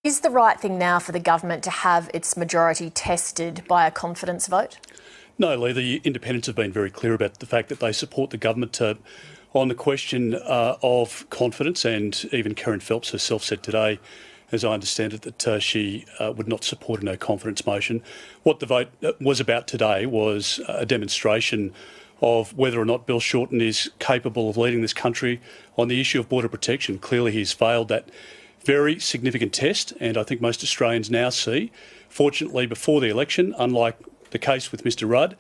Is the right thing now for the government to have its majority tested by a confidence vote? No, Lee, the independents have been very clear about the fact that they support the government on the question of confidence, and even Karen Phelps herself said today, as I understand it, that she would not support a no confidence motion. What the vote was about today was a demonstration of whether or not Bill Shorten is capable of leading this country on the issue of border protection. Clearly he's failed that very significant test, and I think most Australians now see, fortunately before the election, unlike the case with Mr Rudd,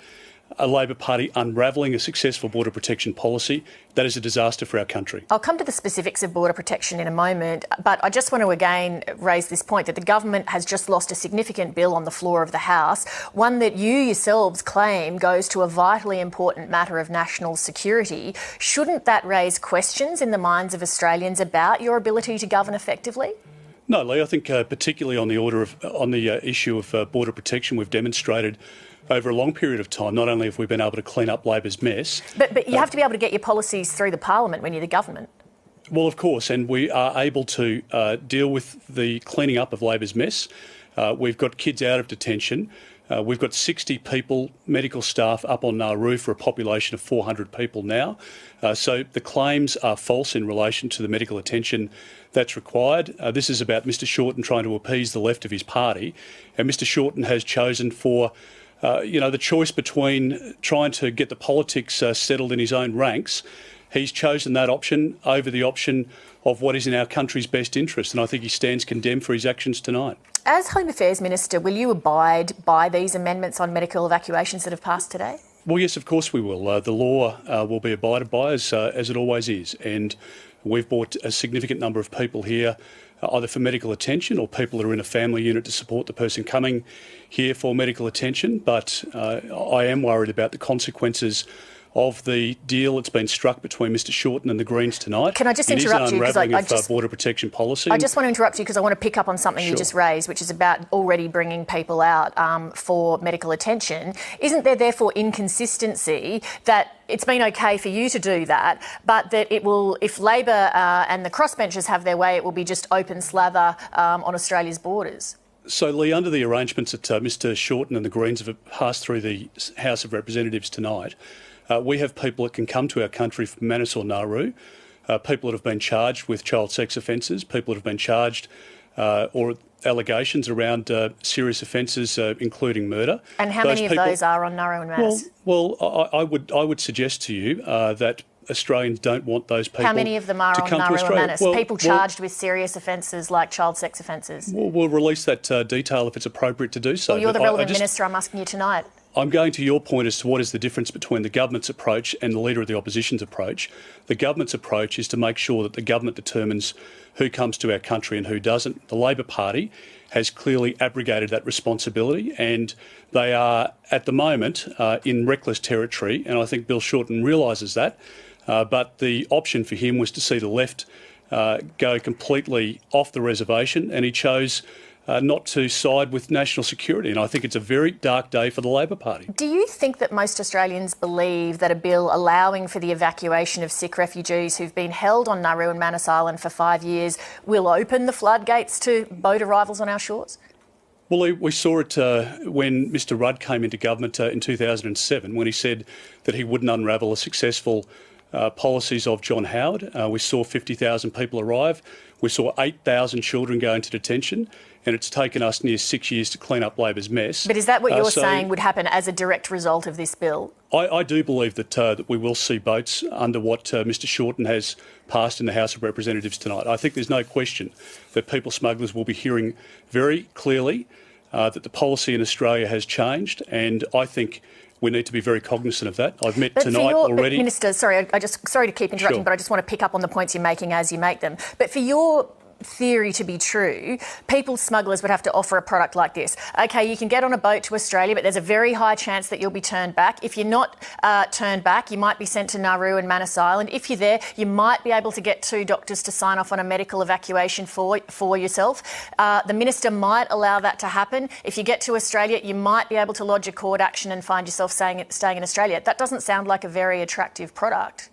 a Labor Party unravelling a successful border protection policy that is a disaster for our country. I'll come to the specifics of border protection in a moment, but I just want to again raise this point that the government has just lost a significant bill on the floor of the House, one that you yourselves claim goes to a vitally important matter of national security. Shouldn't that raise questions in the minds of Australians about your ability to govern effectively? No, Lee, I think particularly on the issue of border protection, we've demonstrated over a long period of time, not only have we been able to clean up Labor's mess... But you have to be able to get your policies through the parliament when you're the government. Well, of course, and we are able to deal with the cleaning up of Labor's mess. We've got kids out of detention. We've got 60 people, medical staff, up on Nauru for a population of 400 people now. So the claims are false in relation to the medical attention that's required. This is about Mr Shorten trying to appease the left of his party, and Mr Shorten has chosen for the choice between trying to get the politics settled in his own ranks. He's chosen that option over the option of what is in our country's best interest, and I think he stands condemned for his actions tonight. As Home Affairs Minister, will you abide by these amendments on medical evacuations that have passed today? Well, yes, of course we will. The law will be abided by as it always is, and we've brought a significant number of people here either for medical attention or people that are in a family unit to support the person coming here for medical attention. But I am worried about the consequences of the deal that's been struck between Mr Shorten and the Greens tonight. Can I just interrupt you? Because I just border protection policy. I just want to interrupt you because I want to pick up on something you just raised, which is about already bringing people out for medical attention. Isn't there therefore inconsistency that it's been okay for you to do that, but that it will, if Labor and the crossbenchers have their way, it will be just open slather on Australia's borders? So, Lee, under the arrangements that Mr Shorten and the Greens have passed through the House of Representatives tonight, we have people that can come to our country from Manus or Nauru, people that have been charged with child sex offences, people that have been charged or allegations around serious offences, including murder. And how many of those are on Nauru and Manus? Well, I would suggest to you that Australians don't want those people to come to Australia. How many of them are on Nauru and Manus? People charged with serious offences like child sex offences? We'll release that detail if it's appropriate to do so. Well, you're the relevant minister, I'm asking you tonight. I'm going to your point as to what is the difference between the government's approach and the Leader of the Opposition's approach. The government's approach is to make sure that the government determines who comes to our country and who doesn't. The Labor Party has clearly abrogated that responsibility, and they are, at the moment, in reckless territory, and I think Bill Shorten realises that. But the option for him was to see the left go completely off the reservation, and he chose not to side with national security, and I think it's a very dark day for the Labor Party. Do you think that most Australians believe that a bill allowing for the evacuation of Sikh refugees who've been held on Nauru and Manus Island for 5 years will open the floodgates to boat arrivals on our shores? Well, we saw it when Mr Rudd came into government in 2007, when he said that he wouldn't unravel a successful policies of John Howard. We saw 50,000 people arrive. We saw 8,000 children go into detention, and it's taken us near 6 years to clean up Labor's mess. But is that what you're saying would happen as a direct result of this bill? I do believe that we will see boats under what Mr Shorten has passed in the House of Representatives tonight. I think there's no question that people smugglers will be hearing very clearly that the policy in Australia has changed, and I think we need to be very cognizant of that. I've met tonight already. Minister, sorry to keep interrupting, but I just want to pick up on the points you're making as you make them. But for your theory to be true, people smugglers would have to offer a product like this. OK, you can get on a boat to Australia, but there's a very high chance that you'll be turned back. If you're not turned back, you might be sent to Nauru and Manus Island. If you're there, you might be able to get 2 doctors to sign off on a medical evacuation for yourself. The minister might allow that to happen. If you get to Australia, you might be able to lodge a court action and find yourself staying in Australia. That doesn't sound like a very attractive product.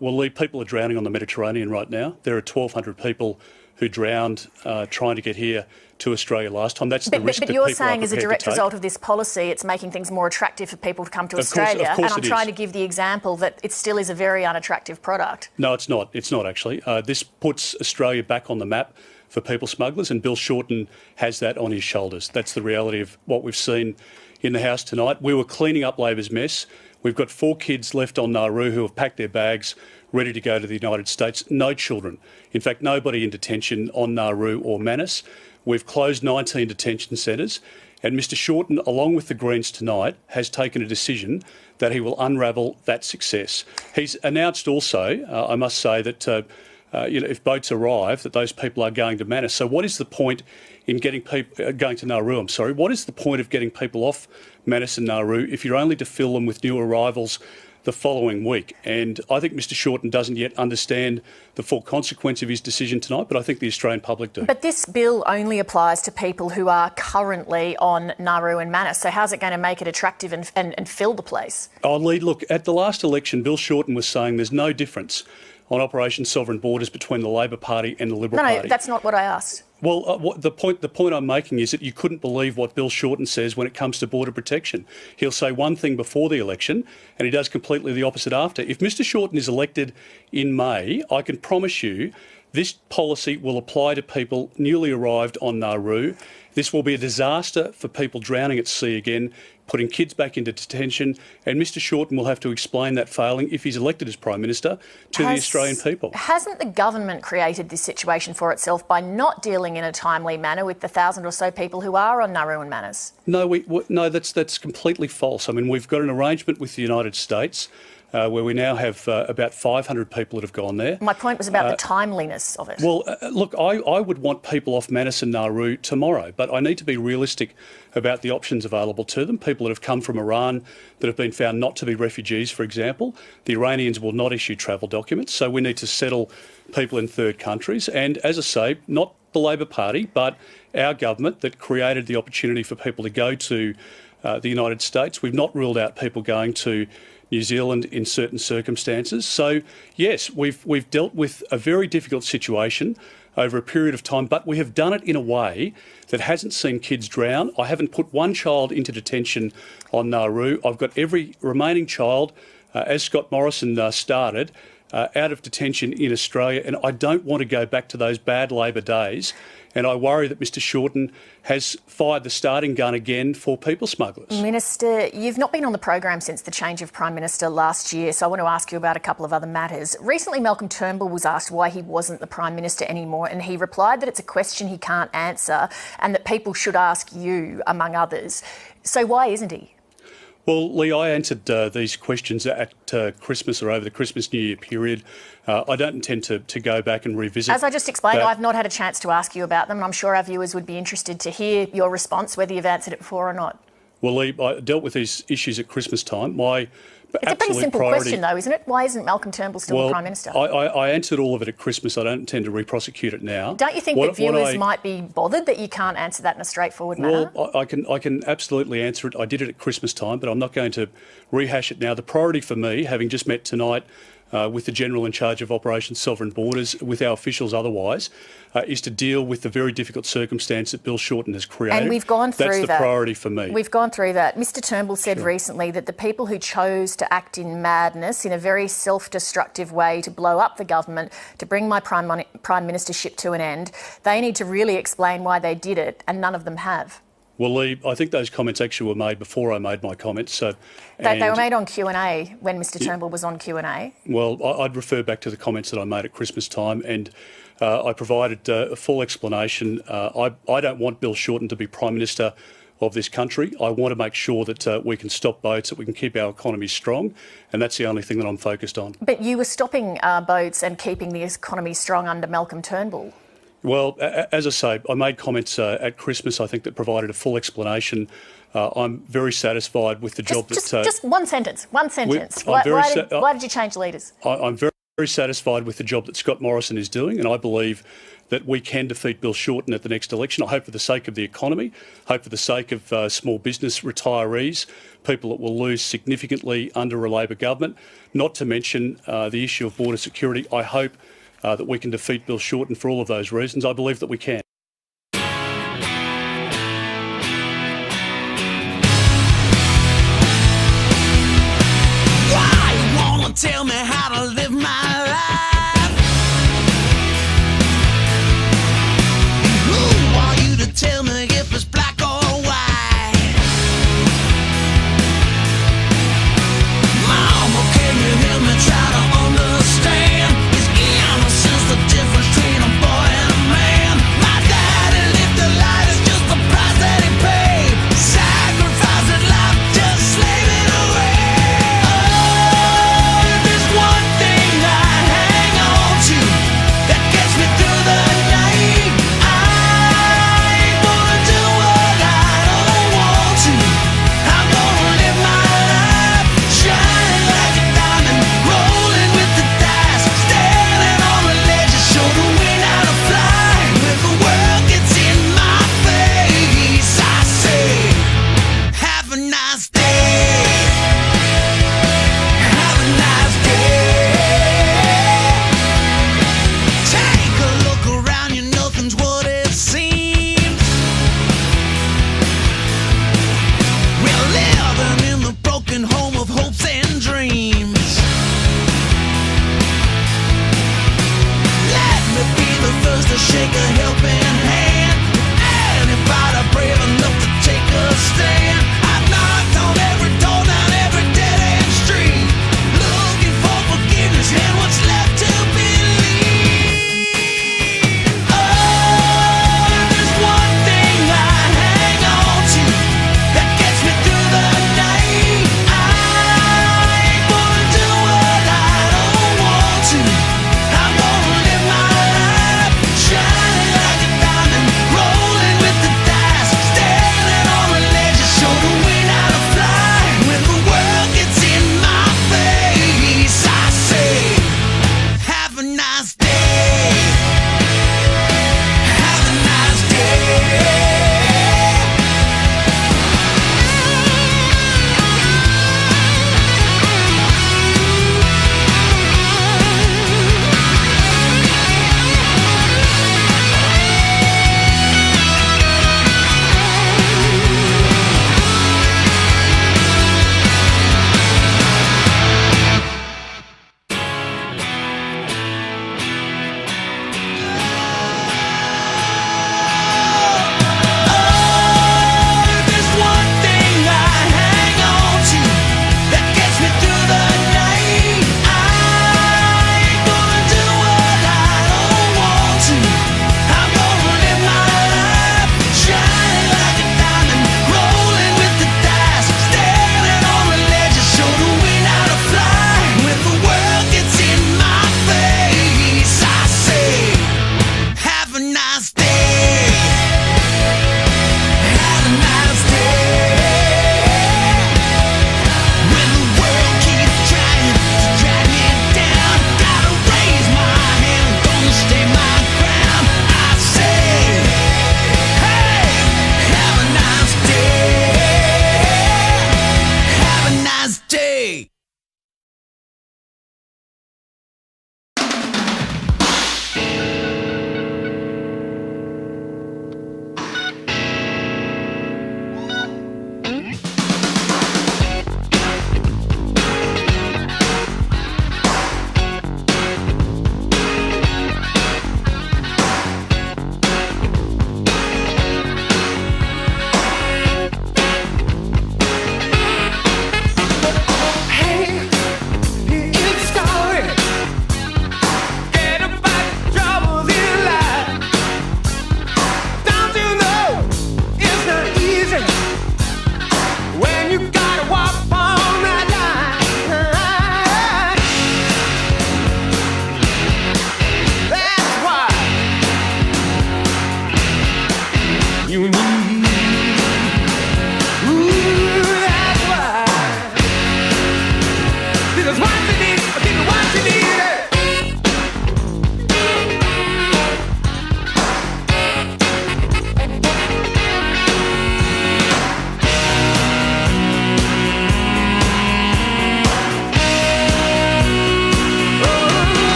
Well, Lee, people are drowning on the Mediterranean right now. There are 1,200 people who drowned trying to get here to Australia last time. That's the risk that people are prepared to take. But you're saying as a direct result of this policy, it's making things more attractive for people to come to Australia. Of course and I'm trying to give the example that it still is a very unattractive product. No, it's not. It's not actually. This puts Australia back on the map for people smugglers, and Bill Shorten has that on his shoulders. That's the reality of what we've seen in the House tonight. We were cleaning up Labor's mess. We've got 4 kids left on Nauru who have packed their bags, ready to go to the United States. No children. In fact, nobody in detention on Nauru or Manus. We've closed 19 detention centres, and Mr Shorten, along with the Greens tonight, has taken a decision that he will unravel that success. He's announced also, I must say, that if boats arrive, that those people are going to Manus. So what is the point in getting people going to Nauru? I'm sorry. What is the point of getting people off Manus and Nauru if you're only to fill them with new arrivals the following week? And I think Mr Shorten doesn't yet understand the full consequence of his decision tonight, but I think the Australian public do. But this bill only applies to people who are currently on Nauru and Manus, so how's it going to make it attractive and fill the place? Oh, Lee, look, at the last election, Bill Shorten was saying there's no difference on Operation Sovereign Borders between the Labor Party and the Liberal Party. No, that's not what I asked. Well, the point I'm making is that you couldn't believe what Bill Shorten says when it comes to border protection. He'll say one thing before the election and he does completely the opposite after. If Mr Shorten is elected in May, I can promise you this policy will apply to people newly arrived on Nauru. This will be a disaster for people drowning at sea again, putting kids back into detention, and Mr Shorten will have to explain that failing, if he's elected as Prime Minister, to the Australian people. Hasn't the government created this situation for itself by not dealing in a timely manner with the 1,000 or so people who are on Nauru and Manus? No, that's completely false. I mean, we've got an arrangement with the United States where we now have about 500 people that have gone there. My point was about the timeliness of it. Well, look, I would want people off Manus and Nauru tomorrow, but I need to be realistic about the options available to them. People that have come from Iran that have been found not to be refugees, for example. The Iranians will not issue travel documents, so we need to settle people in third countries. And as I say, not the Labor Party, but our government that created the opportunity for people to go to the United States. We've not ruled out people going to New Zealand in certain circumstances. So, yes, we've dealt with a very difficult situation over a period of time, but we have done it in a way that hasn't seen kids drown. I haven't put one child into detention on Nauru. I've got every remaining child, as Scott Morrison started, out of detention in Australia, and I don't want to go back to those bad Labor days. And I worry that Mr Shorten has fired the starting gun again for people smugglers. Minister, you've not been on the program since the change of Prime Minister last year, so I want to ask you about a couple of other matters. Recently, Malcolm Turnbull was asked why he wasn't the Prime Minister anymore, and he replied that it's a question he can't answer and that people should ask you, among others. So why isn't he? Well, Lee, I answered these questions at Christmas or over the Christmas-New Year period. I don't intend to go back and revisit. As I just explained, I've not had a chance to ask you about them, and I'm sure our viewers would be interested to hear your response, whether you've answered it before or not. Well, Lee, I dealt with these issues at Christmas time. It's a pretty simple question, though, isn't it? Why isn't Malcolm Turnbull still the Prime Minister? I answered all of it at Christmas. I don't intend to re-prosecute it now. Don't you think that viewers might be bothered that you can't answer that in a straightforward manner? Well, I can absolutely answer it. I did it at Christmas time, but I'm not going to rehash it now. The priority for me, having just met tonight with the General in charge of Operation Sovereign Borders, with our officials otherwise, is to deal with the very difficult circumstance that Bill Shorten has created. And we've gone through that. That's the priority for me. We've gone through that. Mr Turnbull said recently that the people who chose to act in madness in a very self-destructive way to blow up the government, to bring my prime ministership to an end, they need to really explain why they did it, and none of them have. Well, Lee, I think those comments actually were made before I made my comments. They were made on Q&A when Mr Turnbull was on Q&A. Well, I'd refer back to the comments that I made at Christmas time, and I provided a full explanation. I don't want Bill Shorten to be Prime Minister of this country. I want to make sure that we can stop boats, that we can keep our economy strong, and that's the only thing that I'm focused on. But you were stopping boats and keeping the economy strong under Malcolm Turnbull. Well, as I say, I made comments at Christmas, I think, that provided a full explanation. I'm very satisfied with the job that... Just one sentence. Why did you change leaders? I'm very Very satisfied with the job that Scott Morrison is doing, and I believe that we can defeat Bill Shorten at the next election. I hope for the sake of the economy, hope for the sake of small business retirees, people that will lose significantly under a Labor government, not to mention the issue of border security. I hope that we can defeat Bill Shorten for all of those reasons. I believe that we can. Tell me how to live my life. Who are you to tell me if it's black or white? Mama, can you help me try to understand? Is innocence the difference between a boy and a man? My daddy lived a life, it's just the price that he paid. Sacrificed his life, just slaving away. Shake a helping